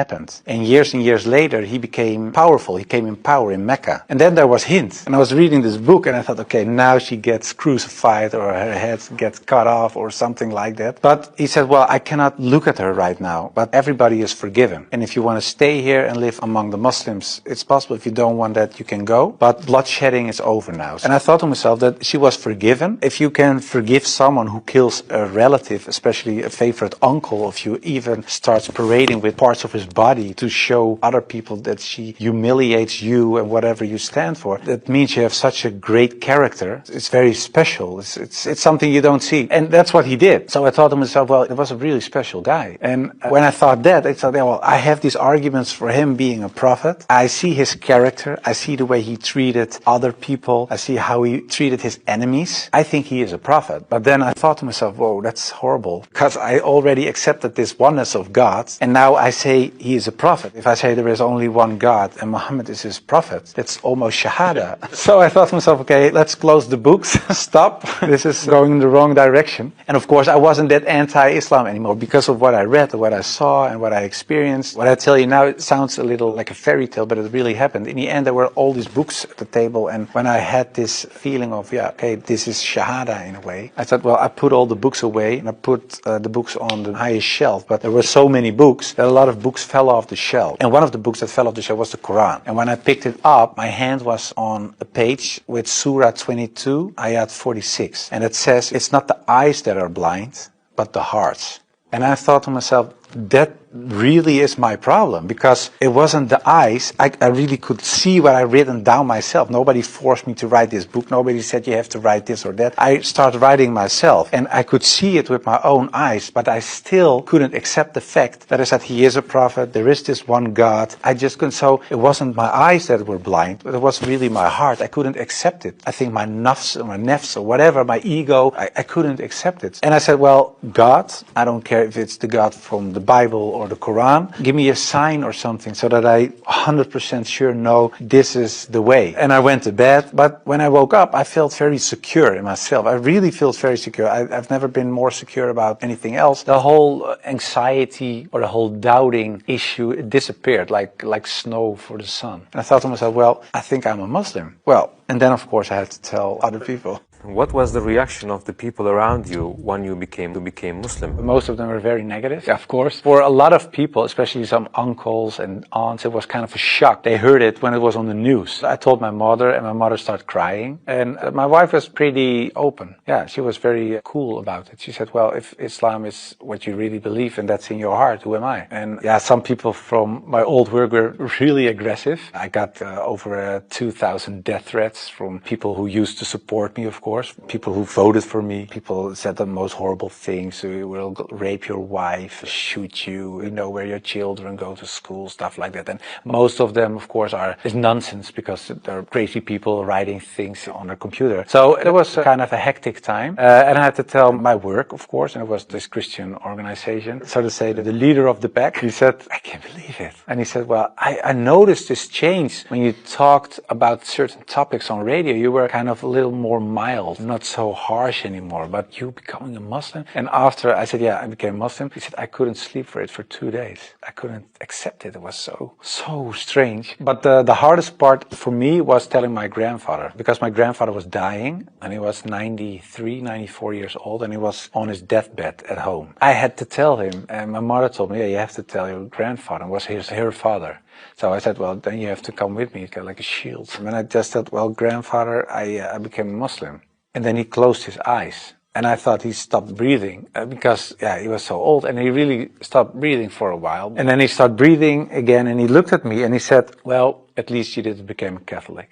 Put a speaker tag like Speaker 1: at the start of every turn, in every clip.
Speaker 1: happened. And years later, he became powerful. He came in power in Mecca. And then there was Hind. And I was reading this book and I thought, okay, now she gets crucified or her head gets cut off or something like that. But he said, well, I cannot look at her right now, but everybody is forgiven. And if you want to stay here and live among the Muslims, it's possible. If you don't want that, you can go. But bloodshedding is over now. And I thought to myself that she was forgiven. If you can forgive someone who kills a relative, especially a favorite uncle of you, even starts parading with parts of his body to show other people that she humiliates you and whatever you stand for, that means you have such a great character. It's very special. It's something you don't see. And that's what he did. So I thought to myself, well, it was a really special guy. And when I thought that, I thought, well, I have these arguments for him being a prophet. I see his character. I see the way he treated other people. I see how he treated his enemies. I think he is a prophet. But then I thought to myself, whoa, that's horrible. Because I already accepted this oneness of God. And now I say he is a prophet. If I say there is only one God and Muhammad is his prophet, that's almost shahada. So I thought to myself, okay, let's close the books. Stop. This is going in the wrong direction. And of course, I wasn't that anti-Islam anymore because of what I read, what I saw, and what I experienced. What I tell you now, it sounds a little like a fairy tale, but it really happened. In the end, there were all these books at the table. And when I had this feeling of, yeah, okay, this is shahada in a way, I thought, well, I put all the books away and I put the books on the highest shelf. But there were so many books that a lot of books fell off the shelf. And one of the books that fell off the shelf was the Quran. And when I picked it up, my hand was on a page with Surah 22, Ayat 46. And it says, it's not the eyes that are blind, but the hearts. And I thought to myself, that really is my problem, because it wasn't the eyes. I really could see what I written down myself. Nobody forced me to write this book. Nobody said you have to write this or that. I started writing myself and I could see it with my own eyes, but I still couldn't accept the fact that I said he is a prophet. There is this one God. I just couldn't. So it wasn't my eyes that were blind, but it was really my heart. I couldn't accept it. I think my nafs or my nefs or whatever, my ego, I couldn't accept it. And I said, well, God, I don't care if it's the God from the Bible or the Quran, give me a sign or something so that I 100% sure know this is the way. And I went to bed, but when I woke up, I felt very secure in myself. I really felt very secure. I've never been more secure about anything else. The whole anxiety or the whole doubting issue, it disappeared like snow for the sun. And I thought to myself, well, I think I'm a Muslim. Well, and then of course I had to tell other people.
Speaker 2: What was the reaction of the people around you when you became Muslim?
Speaker 1: Most of them were very negative, of course. For a lot of people, especially some uncles and aunts, it was kind of a shock. They heard it when it was on the news. I told my mother, and my mother started crying. And my wife was pretty open. Yeah, she was very cool about it. She said, well, if Islam is what you really believe and that's in your heart, who am I? And yeah, some people from my old work were really aggressive. I got over 2,000 death threats from people who used to support me, of course. People who voted for me. People said the most horrible things. We will rape your wife, shoot you, you know, where your children go to school, stuff like that. And most of them, of course, is nonsense because they're crazy people writing things on their computer. So it was kind of a hectic time. And I had to tell my work, of course, and it was this Christian organization. So to say that the leader of the pack, he said, I can't believe it. And he said, well, I noticed this change when you talked about certain topics on radio. You were kind of a little more mild. Not so harsh anymore, but you becoming a Muslim? And after I said, yeah, I became Muslim, he said, I couldn't sleep for it for 2 days. I couldn't accept it. It was so strange. But the hardest part for me was telling my grandfather, because my grandfather was dying and he was 93, 94 years old and he was on his deathbed at home. I had to tell him, and my mother told me, yeah, you have to tell your grandfather. It was her father. So I said, well, then you have to come with me, like a shield. And I just said, well, grandfather, I became a Muslim. And then he closed his eyes. And I thought he stopped breathing because, yeah, he was so old. And he really stopped breathing for a while. And then he started breathing again and he looked at me and he said, well, at least you didn't become a Catholic.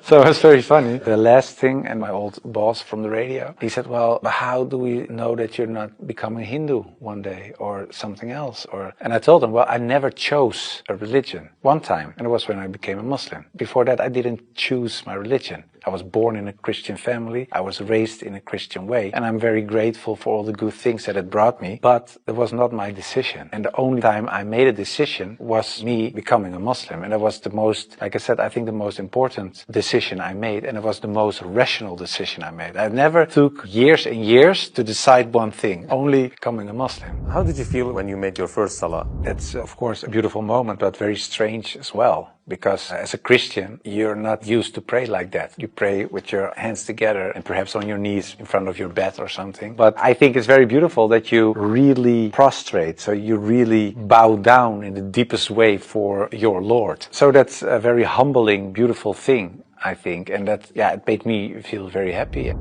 Speaker 1: So it was very funny. The last thing, and my old boss from the radio, he said, well, but how do we know that you're not becoming Hindu one day or something else? And I told him, well, I never chose a religion. One time, and it was when I became a Muslim. Before that, I didn't choose my religion. I was born in a Christian family. I was raised in a Christian way. And I'm very grateful for all the good things that it brought me. But it was not my decision. And the only time I made a decision was me becoming a a Muslim. And it was the most, like I said, I think the most important decision I made, and it was the most rational decision I made. I never took years and years to decide one thing, only becoming a Muslim.
Speaker 2: How did you feel when you made your first salah?
Speaker 1: It's, of course, a beautiful moment, but very strange as well. Because as a Christian, you're not used to pray like that. You pray with your hands together and perhaps on your knees in front of your bed or something. But I think it's very beautiful that you really prostrate, so you really bow down in the deepest way for your Lord. So that's a very humbling, beautiful thing, I think. And that, yeah, it made me feel very happy.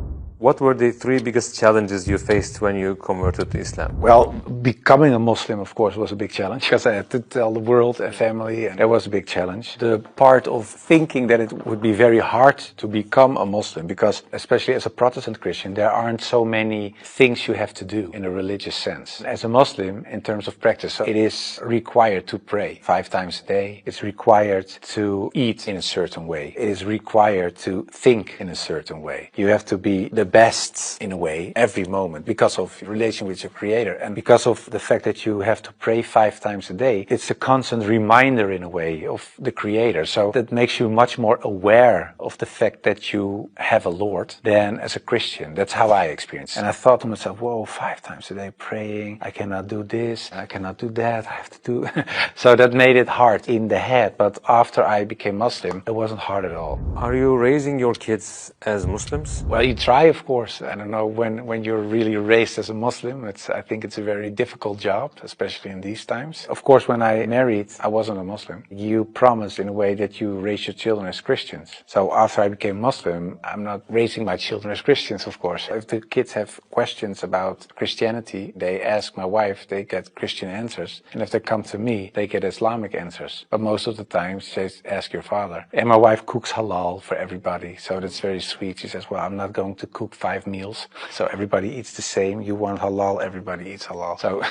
Speaker 2: What were the three biggest challenges you faced when you converted to Islam?
Speaker 1: Well, becoming a Muslim, of course, was a big challenge because I had to tell the world and family, and that was a big challenge. The part of thinking that it would be very hard to become a Muslim, because especially as a Protestant Christian, there aren't so many things you have to do in a religious sense. As a Muslim, in terms of practice, so it is required to pray 5 times a day. It's required to eat in a certain way. It is required to think in a certain way. You have to be the best in a way every moment because of your relation with your Creator, and because of the fact that you have to pray 5 times a day. It's a constant reminder in a way of the Creator, so that makes you much more aware of the fact that you have a Lord than as a Christian. That's how I experienced it. And I thought to myself, whoa, 5 times a day praying, I cannot do this, I cannot do that, I have to do so that made it hard in the head. But after I became Muslim, it wasn't hard at all.
Speaker 2: Are you raising your kids as Muslims?
Speaker 1: Well, you try, of course. I don't know, when you're really raised as a Muslim, I think it's a very difficult job, especially in these times. Of course, when I married, I wasn't a Muslim. You promise in a way that you raise your children as Christians. So after I became Muslim, I'm not raising my children as Christians, of course. If the kids have questions about Christianity, they ask my wife, they get Christian answers. And if they come to me, they get Islamic answers. But most of the time, they ask your father. And my wife cooks halal for everybody, so that's very sweet. She says, well, I'm not going to cook 5 meals, so everybody eats the same. You want halal, everybody eats halal. So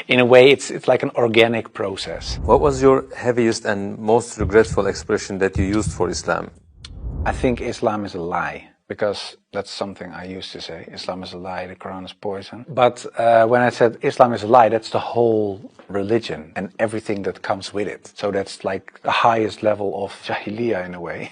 Speaker 1: in a way, it's like an organic process.
Speaker 2: What was your heaviest and most regretful expression that you used for Islam?
Speaker 1: I think Islam is a lie, because that's something I used to say. Islam is a lie, the Quran is poison. But when I said Islam is a lie, that's the whole religion and everything that comes with it. So that's like the highest level of jahiliyyah in a way.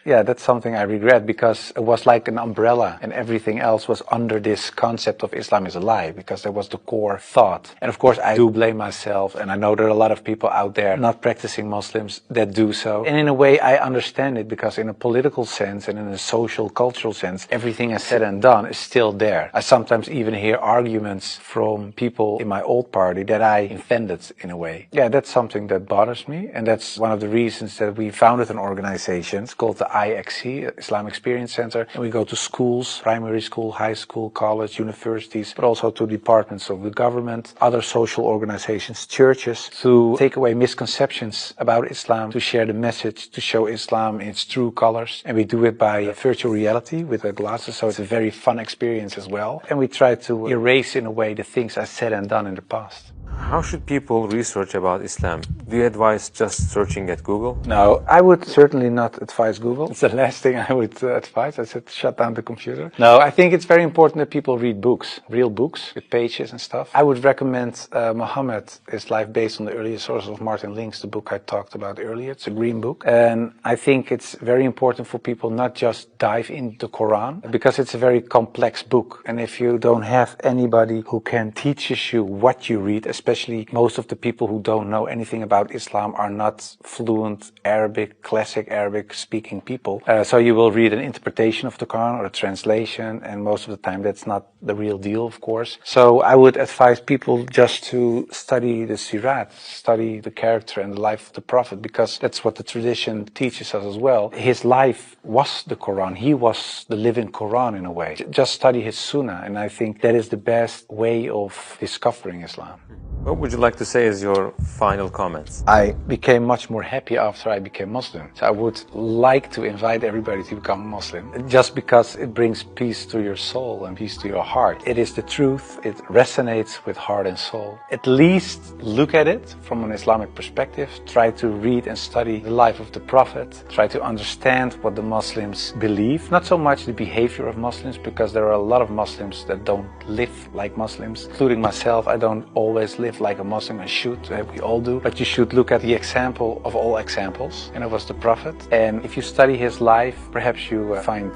Speaker 1: Yeah, that's something I regret, because it was like an umbrella and everything else was under this concept of Islam is a lie, because that was the core thought. And of course, I do blame myself, and I know there are a lot of people out there not practicing Muslims that do so. And in a way, I understand it, because in a political sense and in a social, cultural sense, everything is said and done is still there. I sometimes even hear arguments from people in my old party that I offended in a way. Yeah, that's something that bothers me, and that's one of the reasons that we founded an organization. It's called the IXC, Islam Experience Center, and we go to schools, primary school, high school, college, universities, but also to departments of the government, other social organizations, churches, to take away misconceptions about Islam, to share the message, to show Islam in its true colors. And we do it by virtual reality with the glasses, so it's a very fun experience as well. And we try to erase in a way the things I said and done in the past.
Speaker 2: How should people research about Islam? Do you advise just searching at Google?
Speaker 1: No, I would certainly not advise Google. It's the last thing I would advise. I said shut down the computer. No, I think it's very important that people read books, real books with pages and stuff. I would recommend Muhammad, His Life Based on the Earlier Sources of Martin Links, the book I talked about earlier. It's a green book. And I think it's very important for people not just dive into the Quran, because it's a very complex book. And if you don't have anybody who can teach you what you read, especially most of the people who don't know anything about Islam are not fluent Arabic, classic Arabic speaking people. So you will read an interpretation of the Quran or a translation, and most of the time that's not the real deal, of course. So I would advise people just to study the Sirat, study the character and the life of the Prophet, because that's what the tradition teaches us as well. His life was the Quran. He was the living Quran in a way. Just study his Sunnah, and I think that is the best way of discovering Islam.
Speaker 2: What would you like to say as your final comments?
Speaker 1: I became much more happy after I became Muslim. So I would like to invite everybody to become Muslim, just because it brings peace to your soul and peace to your heart. It is the truth. It resonates with heart and soul. At least look at it from an Islamic perspective. Try to read and study the life of the Prophet. Try to understand what the Muslims believe. Not so much the behavior of Muslims, because there are a lot of Muslims that don't live like Muslims, including myself. I don't always live live like a Muslim, and should, we all do, but you should look at the example of all examples, and it was the Prophet. And if you study his life, perhaps you find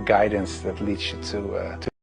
Speaker 1: guidance that leads you to